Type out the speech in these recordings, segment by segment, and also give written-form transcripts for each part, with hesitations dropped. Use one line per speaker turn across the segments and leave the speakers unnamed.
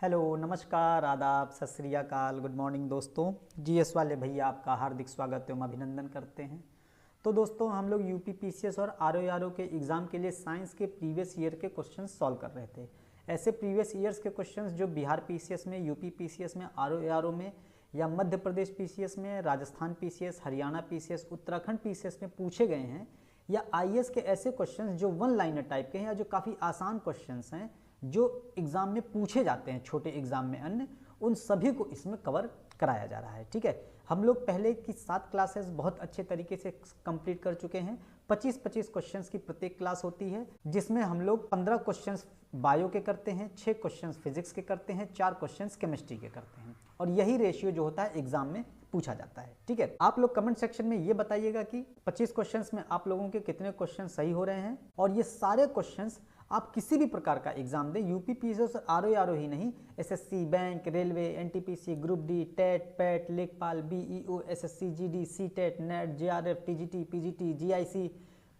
Hello, नमस्कार, आदाब, सत श्री अकाल, गुड मॉर्निंग दोस्तों। जीएस वाले भैया आपका हार्दिक स्वागत एवं अभिनंदन करते हैं। तो दोस्तों हम लोग यूपी पीसीएस और आरओ के एग्ज़ाम के लिए साइंस के प्रीवियस ईयर के क्वेश्चंस सॉल्व कर रहे थे। ऐसे प्रीवियस ईयर्स के क्वेश्चंस जो बिहार पीसीएस में, यूपी पीसीएस में, आरओ में या मध्य प्रदेश पीसीएस में, Rajasthan PCS, Haryana PCS, Uttarakhand PCS में पूछे गए हैं, या आईएएस के ऐसे क्वेश्चंस जो वन लाइनर टाइप के हैं या जो काफ़ी आसान क्वेश्चंस हैं जो एग्ज़ाम में पूछे जाते हैं, छोटे एग्ज़ाम में अन्य, उन सभी को इसमें कवर कराया जा रहा है। ठीक है, हम लोग पहले की 7 क्लासेस बहुत अच्छे तरीके से कंप्लीट कर चुके हैं। 25-25 क्वेश्चंस की प्रत्येक क्लास होती है, जिसमें हम लोग 15 क्वेश्चंस बायो के करते हैं, 6 क्वेश्चंस फिजिक्स के करते हैं, 4 क्वेश्चंस केमिस्ट्री के करते हैं, और यही रेशियो जो होता है एग्जाम में पूछा जाता है। ठीक है, आप लोग कमेंट सेक्शन में ये बताइएगा कि 25 क्वेश्चंस में आप लोगों के कितने क्वेश्चन सही हो रहे हैं, और ये सारे क्वेश्चंस आप किसी भी प्रकार का एग्जाम दें, यूपी पीसीएस और आरओ ही नहीं, SSC, bank, railway, NTPC, group D, TET, PET, लेखपाल, BEO, SSC, GD, CTET, NET, JRF, TGT, PGT, GIC,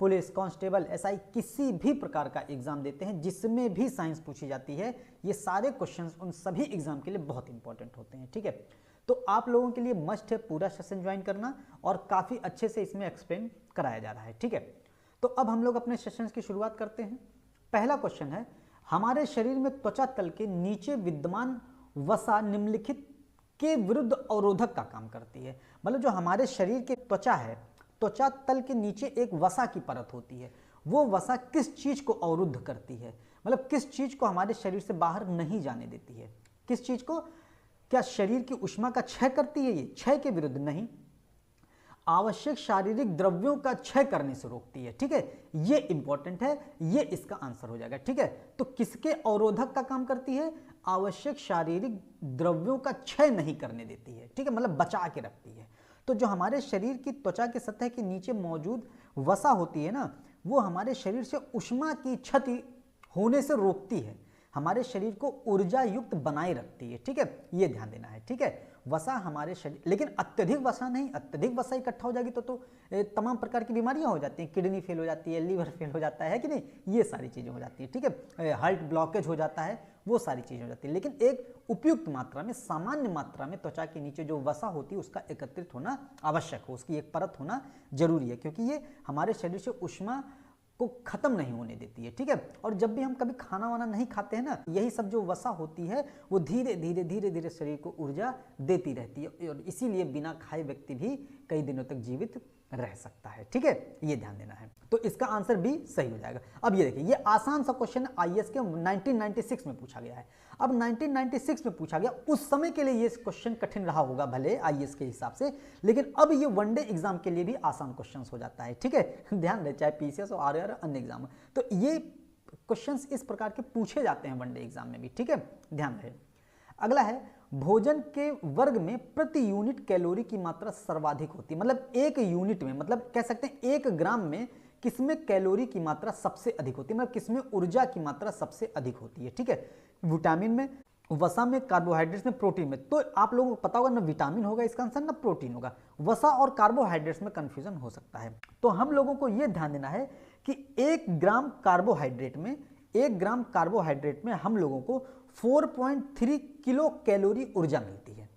police constable, SI, किसी भी प्रकार का एग्जाम देते हैं जिसमें भी साइंस पूछी जाती है, ये सारे क्वेश्चंस उन सभी एग्जाम के लिए बहुत इंपॉर्टेंट होते हैं। ठीक है, तो आप लोगों के लिए मस्ट है पूरा सेशन ज्वाइन करना, और काफ़ी अच्छे से इसमें एक्सप्लेन कराया जा रहा है। ठीक है, तो अब हम लोग अपने सेशंस की शुरुआत करते हैं। पहला क्वेश्चन है, हमारे शरीर में त्वचा तल के नीचे विद्यमान वसा निम्नलिखित के विरुद्ध अवरोधक का काम करती है। मतलब जो हमारे शरीर के त्वचा है, त्वचा तल के नीचे एक वसा की परत होती है, वो वसा किस चीज को अवरुद्ध करती है, मतलब किस चीज को हमारे शरीर से बाहर नहीं जाने देती है, किस चीज को, क्या शरीर की ऊष्मा का क्षय करती है? ये क्षय के विरुद्ध नहीं, आवश्यक शारीरिक द्रव्यों का क्षय करने से रोकती है। ठीक है, ये इंपॉर्टेंट है, ये इसका आंसर हो जाएगा। ठीक है, तो किसके अवरोधक का काम करती है? आवश्यक शारीरिक द्रव्यों का क्षय नहीं करने देती है। ठीक है, मतलब बचा के रखती है। तो जो हमारे शरीर की त्वचा के सतह के नीचे मौजूद वसा होती है ना, वो हमारे शरीर से ऊष्मा की क्षति होने से रोकती है, हमारे शरीर को ऊर्जा युक्त बनाए रखती है। ठीक है, ये ध्यान देना है। ठीक है, वसा हमारे शरीर, लेकिन अत्यधिक वसा नहीं, अत्यधिक वसा इकट्ठा हो जाएगी तो तमाम प्रकार की बीमारियां हो जाती हैं, किडनी फेल हो जाती है, लीवर फेल हो जाता है कि नहीं, ये सारी चीज़ें हो जाती है। ठीक है, हार्ट ब्लॉकेज हो जाता है, वो सारी चीज़ें हो जाती है। लेकिन एक उपयुक्त मात्रा में, सामान्य मात्रा में त्वचा के नीचे जो वसा होती है उसका एकत्रित होना आवश्यक हो, उसकी एक परत होना जरूरी है, क्योंकि ये हमारे शरीर से ऊष्मा को खत्म नहीं होने देती है। ठीक है, और जब भी हम कभी खाना वाना नहीं खाते हैं ना, यही सब जो वसा होती है वो धीरे धीरे धीरे धीरे शरीर को ऊर्जा देती रहती है, और इसीलिए बिना खाए व्यक्ति भी कई दिनों तक जीवित रह सकता है। ठीक है, ये ध्यान देना है, तो इसका आंसर भी सही हो जाएगा। अब ये देखिए, ये आसान सा क्वेश्चन आईएएस के 1996 में पूछा गया है। अब 1996 में पूछा गया, उस समय के लिए ये क्वेश्चन कठिन रहा होगा भले आईएएस के हिसाब से, लेकिन अब ये वनडे एग्जाम के लिए भी आसान क्वेश्चन हो जाता है। ठीक है, ध्यान रहे, चाहे पीसीएस और आरआर अन्य एग्जाम, तो ये क्वेश्चंस इस प्रकार के पूछे जाते हैं वनडे एग्जाम में भी। ठीक है, ध्यान रहे। अगला है, भोजन के वर्ग में प्रति यूनिट कैलोरी की मात्रा सर्वाधिक होती है, मतलब एक यूनिट में, मतलब कह सकते हैं 1 ग्राम में किसमें कैलोरी की मात्रा सबसे अधिक होती है, मतलब किसमें ऊर्जा की मात्रा सबसे अधिक होती है। ठीक है, विटामिन में, वसा में, कार्बोहाइड्रेट्स में, प्रोटीन में। तो आप लोगों को पता होगा ना विटामिन होगा इसका आंसर, ना प्रोटीन होगा। वसा और कार्बोहाइड्रेट्स में कंफ्यूजन हो सकता है, तो हम लोगों को यह ध्यान देना है कि 1 ग्राम कार्बोहाइड्रेट में, 1 ग्राम कार्बोहाइड्रेट में हम लोगों को 4.3 किलो कैलोरी ऊर्जा मिलती है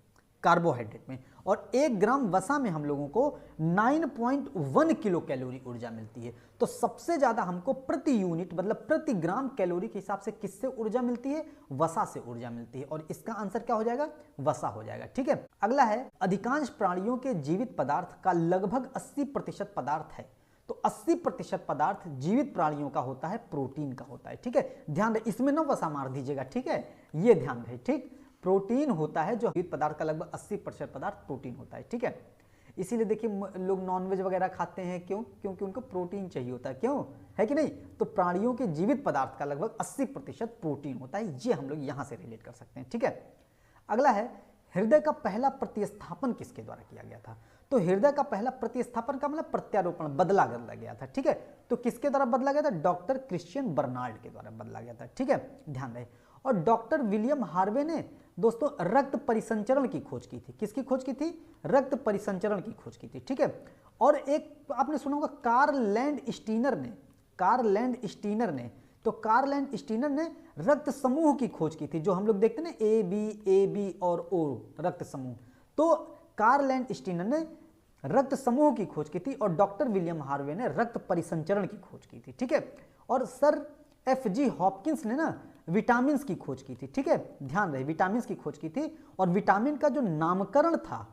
कार्बोहाइड्रेट में, और 1 ग्राम वसा में हम लोगों को 9.1 किलो कैलोरी ऊर्जा मिलती है। तो सबसे ज्यादा हमको प्रति यूनिट, मतलब प्रति ग्राम कैलोरी के हिसाब से किससे ऊर्जा मिलती है? वसा से ऊर्जा मिलती है, और इसका आंसर क्या हो जाएगा? वसा हो जाएगा। ठीक है, अगला है, अधिकांश प्राणियों के जीवित पदार्थ का लगभग 80% पदार्थ है, तो 80% पदार्थ जीवित प्राणियों का होता है, प्रोटीन का होता है। ठीक है, ध्यान रहे, इसमें ना वसा मार दीजिएगा। ठीक है, ये ध्यान रहे। ठीक, प्रोटीन होता है, जो जीवित पदार्थ का लगभग 80% पदार्थ प्रोटीन होता है। ठीक है, इसीलिए देखिए लोग नॉनवेज वगैरह खाते हैं, क्यों? क्योंकि उनको प्रोटीन चाहिए होता है, क्यों है कि नहीं? तो प्राणियों के जीवित पदार्थ का लगभग 80% प्रोटीन होता है, ये हम लोग यहां से रिलेट कर सकते हैं। ठीक है, अगला है, हृदय का पहला प्रतिस्थापन किसके द्वारा किया गया था? तो हृदय का पहला प्रतिस्थापन का मतलब प्रत्यारोपण, बदला कर गया था। ठीक है, तो किसके द्वारा बदला गया था? डॉक्टर क्रिश्चियन बर्नार्ड के द्वारा बदला गया था। ठीक है, ध्यान रहे। और डॉक्टर विलियम हार्वे ने दोस्तों रक्त परिसंचरण की खोज की थी। किसकी खोज की थी? रक्त परिसंचरण की खोज की थी। ठीक है, और एक आपने सुना होगा कार्ल लैंड स्टीनर ने तो कार्ल एंड स्टीनर ने रक्त समूह की खोज की थी, जो हम लोग देखते हैं ना ए बी और ओ रक्त समूह। तो कार्ल एंड स्टीनर ने रक्त समूह की खोज की थी और डॉक्टर विलियम हार्वे ने रक्त परिसंचरण की खोज की थी, ठीक है। और सर F.G. हॉपकिंस ने ना विटामिन की खोज की थी, ठीक है, ध्यान रहे विटामिन की खोज की थी। और विटामिन का जो नामकरण था,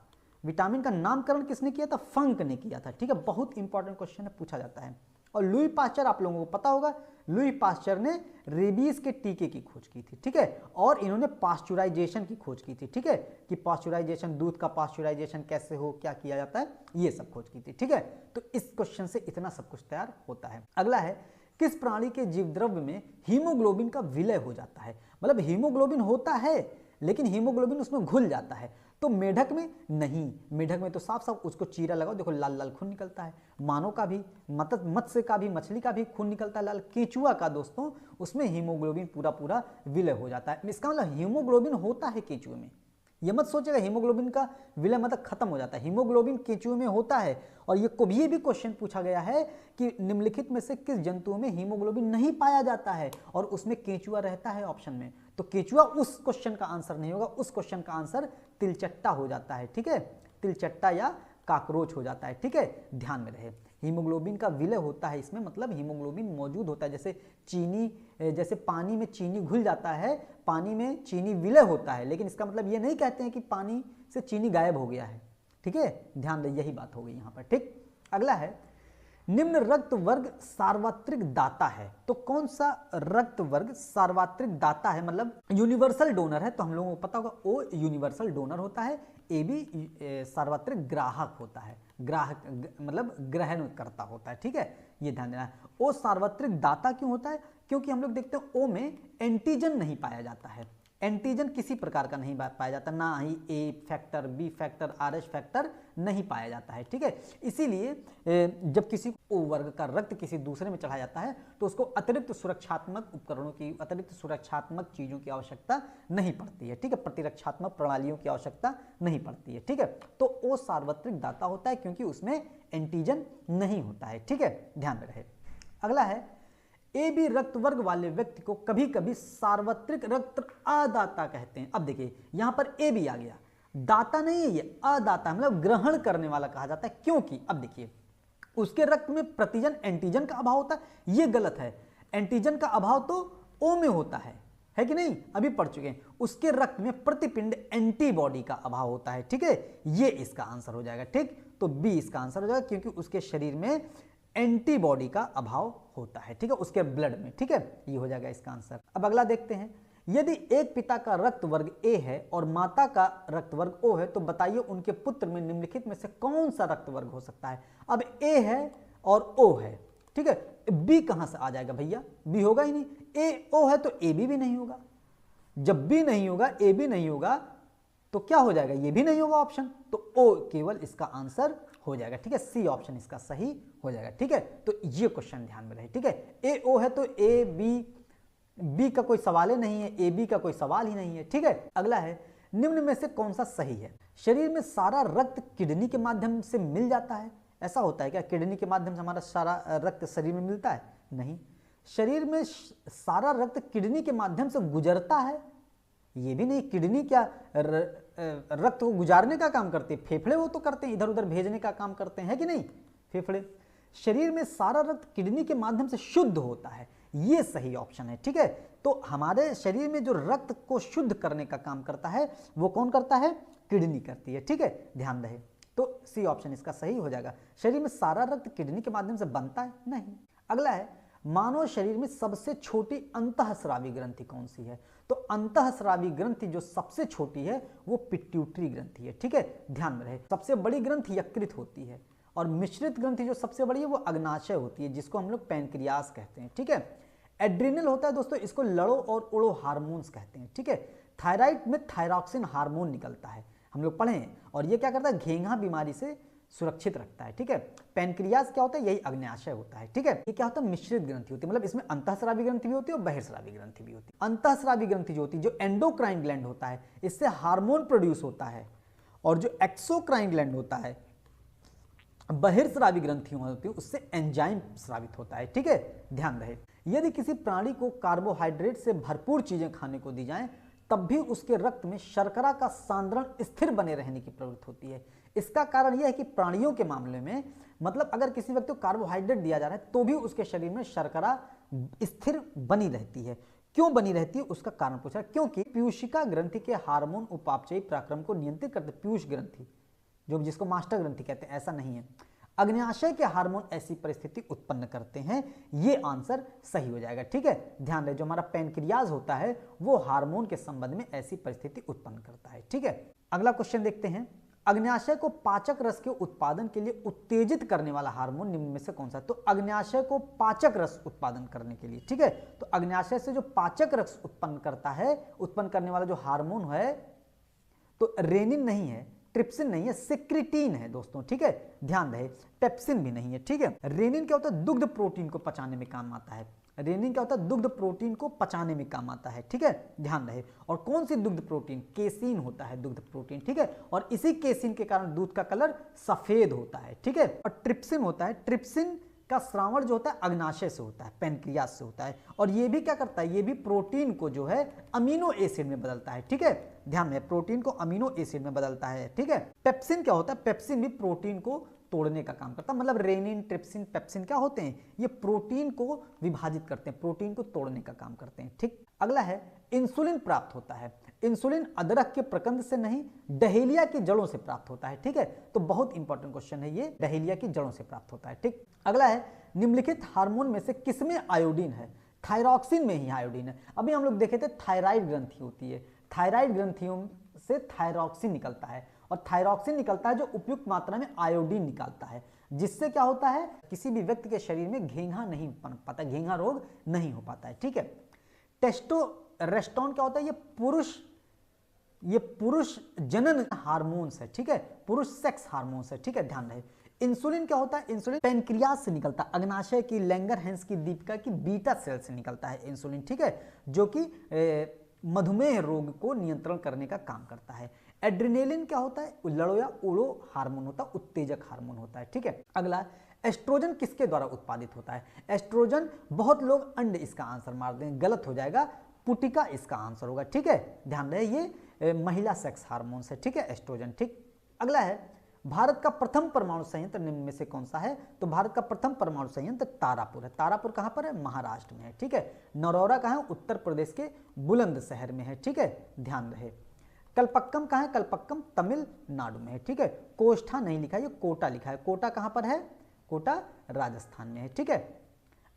विटामिन का नामकरण किसने किया था? फंक ने किया था, ठीक है। बहुत इंपॉर्टेंट क्वेश्चन है, पूछा जाता है। और लुई पास्चर, आप लोगों को पता होगा, लुई पास्चर ने रेबीज के टीके की खोज की थी, ठीक है। और इन्होंने पास्चुराइजेशन की खोज की थी, ठीक है, कि पास्चुराइजेशन, दूध का पास्चुराइजेशन कैसे हो, क्या किया जाता है, ये सब खोज की थी, ठीक है। तो इस क्वेश्चन से इतना सब कुछ तैयार होता है। अगला है, किस प्राणी के जीवद्रव्य में हीमोग्लोबिन का विलय हो जाता है? मतलब हीमोग्लोबिन होता है लेकिन हीमोग्लोबिन उसमें घुल जाता है। तो मेढक में नहीं, मेढक में तो साफ साफ उसको चीरा लगाओ, देखो लाल लाल खून निकलता है। मानव का भी, मत्स्य का भी, मछली का भी खून निकलता है लाल। केंचुआ का दोस्तों, उसमें हीमोग्लोबिन पूरा पूरा विलय हो जाता है। इसका मतलब हीमोग्लोबिन होता है केंचुए में, ये मत सोचेगा हीमोग्लोबिन का विलय मतलब खत्म हो जाता है। हीमोग्लोबिन केंचुए में होता है। और ये भी क्वेश्चन पूछा गया है कि निम्नलिखित में से किस जंतुओं में हीमोग्लोबिन नहीं पाया जाता है, और उसमें केंचुआ रहता है ऑप्शन में। तो केंचुआ उस क्वेश्चन का आंसर नहीं होगा, उस क्वेश्चन का आंसर तिलचट्टा हो जाता है, ठीक है, तिलचट्टा या काकरोच हो जाता है, ठीक है, ध्यान में रहे। हीमोग्लोबिन का विलय होता है इसमें, मतलब हीमोग्लोबिन मौजूद होता है। जैसे चीनी, जैसे पानी में चीनी घुल जाता है, पानी में चीनी विलय होता है, लेकिन इसका मतलब ये नहीं कहते हैं कि पानी से चीनी गायब हो गया है, ठीक है, ध्यान रहे, यही बात हो गई यहाँ पर, ठीक। अगला है, निम्न रक्त वर्ग सार्वत्रिक दाता है। तो कौन सा रक्त वर्ग सार्वत्रिक दाता है, मतलब यूनिवर्सल डोनर है? तो हम लोगों को पता होगा ओ यूनिवर्सल डोनर होता है, ए बी सार्वत्रिक ग्राहक होता है, ग्राहक मतलब ग्रहण करता होता है, ठीक है, ये ध्यान देना है। ओ सार्वत्रिक दाता क्यों होता है? क्योंकि हम लोग देखते हैं ओ में एंटीजन नहीं पाया जाता है, एंटीजन किसी प्रकार का नहीं पाया जाता, ना ही A factor, B factor, Rh factor नहीं पाया जाता है, ठीक है। इसीलिए जब किसी ओ वर्ग का रक्त किसी दूसरे में चढ़ाया जाता है तो उसको अतिरिक्त सुरक्षात्मक उपकरणों की, अतिरिक्त सुरक्षात्मक चीज़ों की आवश्यकता नहीं पड़ती है, ठीक है, प्रतिरक्षात्मक प्रणालियों की आवश्यकता नहीं पड़ती है, ठीक है। तो ओ सार्वत्रिक दाता होता है क्योंकि उसमें एंटीजन नहीं होता है, ठीक है, ध्यान में रहे। अगला है, ए बी रक्त वर्ग वाले व्यक्ति को कभी कभी सार्वत्रिक रक्त अदाता कहते हैं। अब देखिए यहां पर ए बी आ गया, दाता नहीं है ये, अदाता मतलब ग्रहण करने वाला कहा जाता है। क्योंकि अब देखिए उसके रक्त में प्रतिजन एंटीजन का अभाव होता है, ये गलत है। एंटीजन का अभाव तो ओ में होता है कि नहीं, अभी पढ़ चुके हैं। उसके रक्त में प्रतिपिंड एंटीबॉडी का अभाव होता है, ठीक है, ये इसका आंसर हो जाएगा, ठीक। तो बी इसका आंसर हो जाएगा क्योंकि उसके शरीर में एंटीबॉडी का अभाव होता है, ठीक है, उसके ब्लड में, ठीक है, ये हो जाएगा इसका आंसर। अब अगला देखते हैं, यदि एक पिता का रक्त वर्ग ए है और माता का रक्त वर्ग ओ है तो बताइए उनके पुत्र में निम्नलिखित में से कौन सा रक्त वर्ग हो सकता है? अब ए है और ओ है, ठीक है, बी कहां से आ जाएगा भैया? बी होगा ही नहीं। ए ओ है तो ए बी भी नहीं होगा। जब बी नहीं होगा, ए बी नहीं होगा, तो क्या हो जाएगा? ये भी नहीं होगा ऑप्शन, तो ओ केवल इसका आंसर हो जाएगा, ठीक है, सी ऑप्शन इसका सही हो जाएगा, ठीक है। तो ये क्वेश्चन ध्यान में रहे, ठीक है। ए ओ है तो ए बी का कोई सवाल ही नहीं है, ए बी का कोई सवाल ही नहीं है, ठीक है। अगला है, निम्न में से कौन सा सही है? शरीर में सारा रक्त किडनी के माध्यम से मिल जाता है, ऐसा होता है क्या? किडनी के माध्यम से हमारा सारा रक्त शरीर में मिलता है? नहीं। शरीर में सारा रक्त किडनी के माध्यम से गुजरता है? ये भी नहीं। किडनी क्या रक्त को गुजारने का काम करती है? फेफड़े वो तो करते हैं, इधर उधर भेजने का काम करते हैं कि नहीं, फेफड़े। शरीर में सारा रक्त किडनी के माध्यम से शुद्ध होता है, ये सही ऑप्शन है, ठीक है। तो हमारे शरीर में जो रक्त को शुद्ध करने का काम करता है वो कौन करता है? किडनी करती है, ठीक है, ध्यान रहे। तो सी ऑप्शन इसका सही हो जाएगा। शरीर में सारा रक्त किडनी के माध्यम से बनता है? नहीं। अगला है, मानव शरीर में सबसे छोटी अंतःस्रावी ग्रंथि कौन सी है? तो अंतःस्रावी ग्रंथि जो सबसे छोटी है वो पिट्यूटरी ग्रंथि है, ठीक है, ध्यान में रहे। सबसे बड़ी ग्रंथि यकृत होती है और मिश्रित ग्रंथि जो सबसे बड़ी है वो अग्नाशय होती है, जिसको हम लोग पैनक्रियास कहते हैं, ठीक है। एड्रिनल होता है दोस्तों, इसको लड़ो और उड़ो हार्मोन्स कहते हैं, ठीक है। थायराइड में थायरॉक्सिन हार्मोन निकलता है, हम लोग पढ़े हैं, और ये क्या करता है? घेंघा बीमारी से सुरक्षित रखता है, ठीक है। पैनक्रियास क्या होता है? यही अग्न्याशय होता है, ठीक है। ये क्या होता है? मिश्रित ग्रंथि होती है, मतलब इसमें अंतःस्रावी ग्रंथि भी होती है और बहिर्स्रावी ग्रंथि भी होती है। अंतःस्रावी ग्रंथि जो होती है, जो एंडोक्राइन ग्लैंड होता है, इससे हार्मोन प्रोड्यूस होता है, और जो एक्सोक्राइन ग्लैंड होता है बहिर्स्रावी ग्रंथियों होती है उससे एंजाइम स्रावित होता है। ठीक है, ध्यान रहे। यदि किसी प्राणी को कार्बोहाइड्रेट से भरपूर चीजें खाने को दी जाएं तब भी उसके रक्त में शर्करा का सांद्रण स्थिर बने रहने की प्रवृत्ति होती है। इसका कारण यह है कि प्राणियों के मामले में मतलब अगर किसी व्यक्ति को कार्बोहाइड्रेट दिया जा रहा है तो भी उसके शरीर में शर्करा स्थिर बनी रहती है। क्यों बनी रहती है उसका कारण पूछा, क्योंकि पीयूषिका ग्रंथि के हार्मोन उपापचयी पराक्रम को नियंत्रित करते। पीयूष ग्रंथि जो जिसको मास्टर ग्रंथि कहते हैं, ऐसा नहीं है। अग्न्याशय के हार्मोन ऐसी परिस्थिति उत्पन्न करते हैं। ये आंसर सही हो जाएगा। ठीक है, ध्यान रहे, जो हमारा पैनक्रियाज होता है वो हार्मोन के संबंध में ऐसी परिस्थिति उत्पन्न करता है। ठीक है, अगला क्वेश्चन देखते हैं। अग्न्याशय को पाचक रस के उत्पादन के लिए उत्तेजित करने वाला हार्मोन निम्न में से कौन सा है? तो अग्न्याशय को पाचक रस उत्पादन करने के लिए, ठीक है, तो अग्न्याशय से जो पाचक रस उत्पन्न करता है, उत्पन्न करने वाला जो हार्मोन है तो रेनिन नहीं है, ट्रिप्सिन नहीं है, सिक्रिटीन है दोस्तों। ठीक है, ध्यान रहे, पेप्सिन भी नहीं है। ठीक है, रेनिन क्या होता है? दुग्ध प्रोटीन को पचाने में काम आता है। रेनिन क्या होता है? दुग्ध प्रोटीन को पचाने में काम आता है। ठीक है, ध्यान रहे। और कौन सी दुग्ध प्रोटीन? केसीन होता है दुग्ध प्रोटीन। ठीक है, और इसी केसीन के कारण दूध का कलर सफेद होता है। ठीक है, और ट्रिप्सिन होता है, ट्रिप्सिन का श्रावण जो होता है अग्नाशय से होता है, पैनक्रियाज से होता है, और ये भी क्या करता है? ये भी प्रोटीन को जो है अमीनो एसिड में बदलता है। ठीक है, ध्यान रहे, प्रोटीन को अमीनो एसिड में बदलता है। ठीक है, पेप्सिन क्या होता है? पेप्सिन भी प्रोटीन को तोड़ने का काम करता है। मतलब रेनिन, ट्रिप्सिन, पेप्सिन क्या होते हैं? ये प्रोटीन को विभाजित करते हैं, प्रोटीन को तोड़ने का काम करते हैं। ठीक, अगला है इंसुलिन प्राप्त होता है। इंसुलिन अदरक के प्रकंद से नहीं, डहेलिया की जड़ों से प्राप्त होता है। ठीक है, तो बहुत इंपॉर्टेंट क्वेश्चन है ये, डहेलिया की जड़ों से प्राप्त होता है। ठीक, अगला है निम्नलिखित हार्मोन में से किसमें आयोडीन है? थायरॉक्सिन में ही आयोडीन है। अभी हम लोग देखे थे थायराइड ग्रंथि होती है, थायराइड ग्रंथियों से थायरॉक्सिन निकलता है, और थायरॉक्सिन निकलता है जो उपयुक्त मात्रा में आयोडीन निकालता है, जिससे क्या होता है? किसी भी व्यक्ति के शरीर में घेंघा नहीं बन पाता, घेंघा रोग नहीं हो पाता है। ठीक है, टेस्टोरेस्टेरोन क्या होता है? ये पुरुष जनन हार्मोन्स है। ठीक है, पुरुष सेक्स हार्मोन्स है। ठीक है, ध्यान रहे। इंसुलिन क्या होता है? इंसुलिन पैनक्रियाज से निकलता है, अग्नाशय की, लैंगरहैंस की दीपिका की बीटा सेल से निकलता है इंसुलिन। ठीक है, जो कि मधुमेह रोग को नियंत्रण करने का काम करता है। एड्रेनालिन क्या होता है? लड़ो या उड़ो हार्मोन होता है, उत्तेजक हार्मोन होता है। ठीक है, अगला एस्ट्रोजन किसके द्वारा उत्पादित होता है? एस्ट्रोजन, बहुत लोग अंड इसका आंसर मार दें, गलत हो जाएगा, पुटिका इसका आंसर होगा। ठीक है, ध्यान रहे, ये महिला सेक्स हार्मोन है। ठीक है, एस्ट्रोजन। ठीक, अगला है भारत का प्रथम परमाणु संयंत्र निम्न में से कौन सा है? तो भारत का प्रथम परमाणु संयंत्र तारापुर है। तारापुर कहां पर है? महाराष्ट्र में है। ठीक है, नरौरा कहां है? उत्तर प्रदेश के बुलंदशहर में है। ठीक है, ध्यान रहे। कलपक्कम कहां है? कलपक्कम तमिलनाडु में है। ठीक है, कोष्ठा नहीं लिखा है, ये कोटा लिखा है। कोटा कहां पर है? कोटा राजस्थान में है। ठीक है,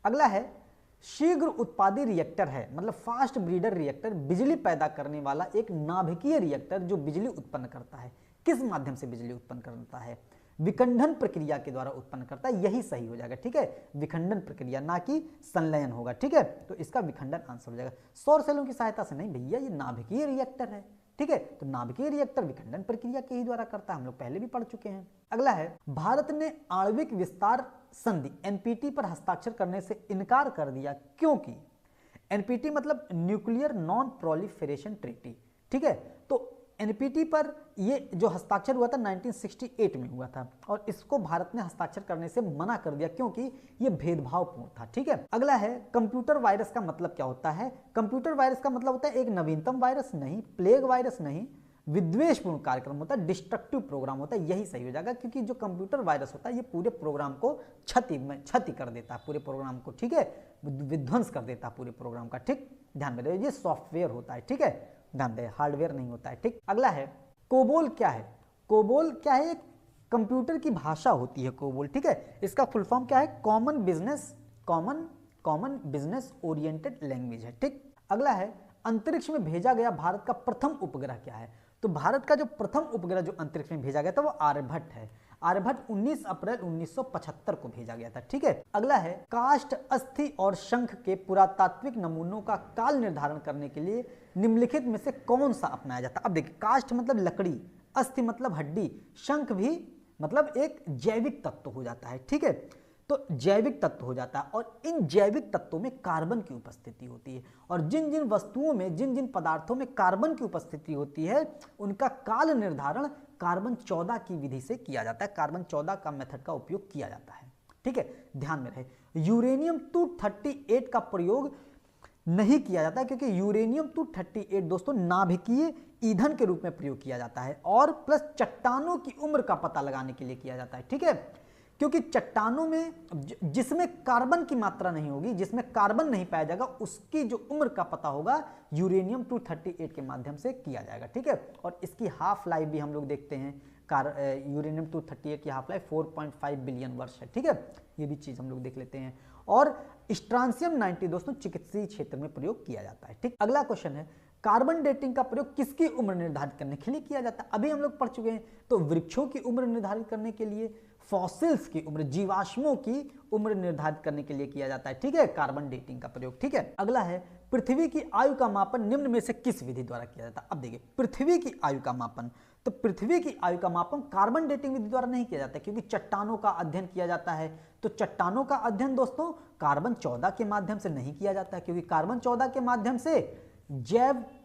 अगला है शीघ्र उत्पादी रिएक्टर है, मतलब फास्ट ब्रीडर रिएक्टर, बिजली पैदा करने वाला एक नाभिकीय रिएक्टर जो बिजली उत्पन्न करता है। किस माध्यम से बिजली उत्पन्न करता है? विखंडन प्रक्रिया के द्वारा उत्पन्न करता है। यही सही हो जाएगा। ठीक है, विखंडन प्रक्रिया, ना कि संलयन होगा। ठीक है, तो इसका विखंडन आंसर हो जाएगा। सौर सेलों की सहायता से नहीं भैया, ये नाभिकीय रिएक्टर है। ठीक है, तो नाभिकीय रिएक्टर विखंडन प्रक्रिया के ही द्वारा करता है, हम लोग पहले भी पढ़ चुके हैं। अगला है भारत ने आणविक विस्तार संधि एनपीटी पर हस्ताक्षर करने से इनकार कर दिया, क्योंकि एनपीटी मतलब न्यूक्लियर नॉन प्रोलिफरेशन ट्रीटी। ठीक है, तो एनपीटी पर ये जो हस्ताक्षर हुआ था 1968 में हुआ था, और इसको भारत ने हस्ताक्षर करने से मना कर दिया क्योंकि ये भेदभावपूर्ण था। ठीक है, अगला है कंप्यूटर वायरस का मतलब क्या होता है? कंप्यूटर वायरस का मतलब होता है एक नवीनतम वायरस नहीं, प्लेग वायरस नहीं, विद्वेषपूर्ण कार्यक्रम होता है, डिस्ट्रक्टिव प्रोग्राम होता है। यही सही हो जाएगा, क्योंकि जो कंप्यूटर वायरस होता है ये पूरे प्रोग्राम को क्षति कर देता है, पूरे प्रोग्राम को। ठीक है, विध्वंस कर देता है पूरे प्रोग्राम का। ठीक, ध्यान में रखिए, ये सॉफ्टवेयर होता है। ठीक है, ध्यान दें, हार्डवेयर नहीं होता है। ठीक, अगला है कोबोल क्या है? कोबोल क्या है? एक कंप्यूटर की भाषा होती है कोबोल। ठीक है, इसका फुल फॉर्म क्या है? कॉमन बिजनेस ओरिएंटेड लैंग्वेज है। ठीक, अगला है अंतरिक्ष में भेजा गया भारत का प्रथम उपग्रह क्या है? तो भारत का जो प्रथम उपग्रह जो अंतरिक्ष में भेजा गया था वो आर्यभट्ट है। आर्यभट्ट 19 अप्रैल 1975 को भेजा गया था। ठीक है, अगला है काष्ठ, अस्थि और शंख के पुरातात्विक नमूनों का काल निर्धारण करने के लिए निम्नलिखित में से कौन सा अपनाया जाता है? अब देखिए, काष्ठ मतलब लकड़ी, अस्थि मतलब हड्डी, शंख भी मतलब एक जैविक तत्व हो जाता है। ठीक है, तो जैविक तत्व हो जाता है। और इन जैविक तत्वों में कार्बन की उपस्थिति होती है, और जिन जिन वस्तुओं में, जिन जिन पदार्थों में कार्बन की उपस्थिति होती है उनका काल निर्धारण कार्बन 14 की विधि से किया जाता है, कार्बन 14 का मेथड का उपयोग किया जाता है। ठीक है, ध्यान में रहे। यूरेनियम 238 का प्रयोग नहीं किया जाता, क्योंकि यूरेनियम 238 दोस्तों नाभिकीय ईंधन के रूप में प्रयोग किया जाता है, और प्लस चट्टानों की उम्र का पता लगाने के लिए किया जाता है। ठीक है, क्योंकि चट्टानों में जिसमें कार्बन की मात्रा नहीं होगी, जिसमें कार्बन नहीं पाया जाएगा, उसकी जो उम्र का पता होगा यूरेनियम 238 के माध्यम से किया जाएगा। ठीक है, और इसकी हाफ लाइफ भी हम लोग देखते हैं, यूरेनियम 238 की हाफ लाइफ 4.5 बिलियन वर्ष है। ठीक है, ये भी चीज हम लोग देख लेते हैं। और स्ट्रांसियम 90 दोस्तों चिकित्सीय क्षेत्र में प्रयोग किया जाता है। ठीक, अगला क्वेश्चन है, कार्बन डेटिंग का प्रयोग किसकी उम्र निर्धारित करने के लिए किया जाता है? अभी हम लोग पढ़ चुके हैं। तो वृक्षों की उम्र निर्धारित करने के लिए, फॉसिल्स की उम्र, जीवाश्मों की उम्र निर्धारित करने के लिए किया जाता है। ठीक है, कार्बन डेटिंग का प्रयोग। ठीक है, अगला है, पृथ्वी की आयु का मापन निम्न में से किस विधि द्वारा किया जाता है? अब देखिए, पृथ्वी की आयु का मापन, तो पृथ्वी की आयु का मापन कार्बन डेटिंग विधि द्वारा नहीं किया जाता, क्योंकि चट्टानों का अध्ययन किया जाता है। तो चट्टानों का अध्ययन दोस्तों कार्बन 14 के माध्यम से नहीं किया जाता है, क्योंकि कार्बन 14 के माध्यम से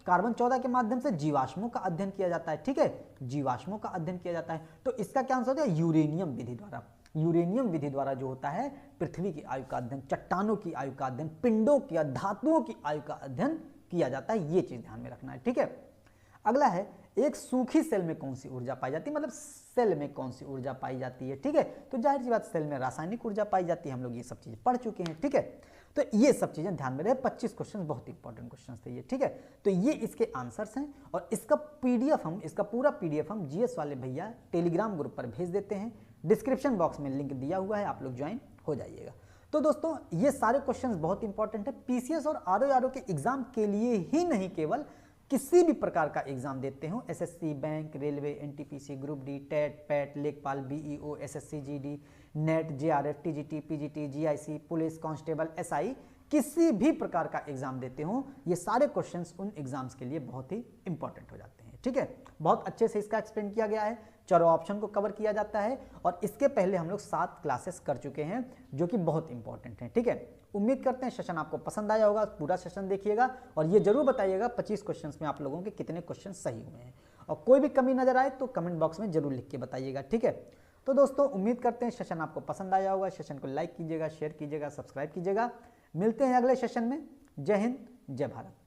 कार्बन 14 के माध्यम से जीवाश्मों का अध्ययन किया जाता है। ठीक है, जीवाश्मों का अध्ययन किया जाता है। तो इसका क्या आंसर हो जाए? यूरेनियम विधि द्वारा। यूरेनियम विधि द्वारा जो होता है पृथ्वी की आयु का अध्ययन, चट्टानों की आयु का अध्ययन, पिंडों की, धातुओं की आयु का अध्ययन किया जाता है। ये चीज ध्यान में रखना है। ठीक है, अगला है, एक सूखी सेल में कौन सी ऊर्जा पाई जाती है? मतलब सेल में कौन सी ऊर्जा पाई जाती है? ठीक है, तो जाहिर सी बात सेल में रासायनिक ऊर्जा पाई जाती है। हम लोग ये सब चीजें पढ़ चुके हैं। ठीक है, तो ये सब चीजें ध्यान में रहे। 25 क्वेश्चन बहुत इंपॉर्टेंट क्वेश्चन थे ये। ठीक है, तो ये इसके आंसर्स हैं, और इसका पूरा पीडीएफ हम जीएस वाले भैया टेलीग्राम ग्रुप पर भेज देते हैं। डिस्क्रिप्शन बॉक्स में लिंक दिया हुआ है, आप लोग ज्वाइन हो जाइएगा। तो दोस्तों ये सारे क्वेश्चंस बहुत इंपॉर्टेंट है, पीसीएस और आरओआरओ के एग्जाम के लिए ही नहीं, केवल किसी भी प्रकार का एग्जाम देते हो, SSC, bank, railway, NTPC, group D, TET, PET, लेखपाल, BEO, SSC GD, NET, JRF, TGT, PGT, GIC, police constable, SI, किसी भी प्रकार का एग्जाम देते हो, ये सारे क्वेश्चंस उन एग्जाम्स के लिए बहुत ही इंपॉर्टेंट हो जाते हैं। ठीक है, बहुत अच्छे से इसका एक्सप्लेन किया गया है, चारों ऑप्शन को कवर किया जाता है, और इसके पहले हम लोग 7 क्लासेस कर चुके हैं जो कि बहुत इंपॉर्टेंट हैं। ठीक है, उम्मीद करते हैं सेशन आपको पसंद आया होगा, पूरा सेशन देखिएगा, और ये जरूर बताइएगा 25 क्वेश्चंस में आप लोगों के कितने क्वेश्चन सही हुए हैं, और कोई भी कमी नजर आए तो कमेंट बॉक्स में जरूर लिख के बताइएगा। ठीक है, तो दोस्तों उम्मीद करते हैं सेशन आपको पसंद आया होगा। सेशन को लाइक कीजिएगा, शेयर कीजिएगा, सब्सक्राइब कीजिएगा। मिलते हैं अगले सेशन में। जय हिंद, जय भारत।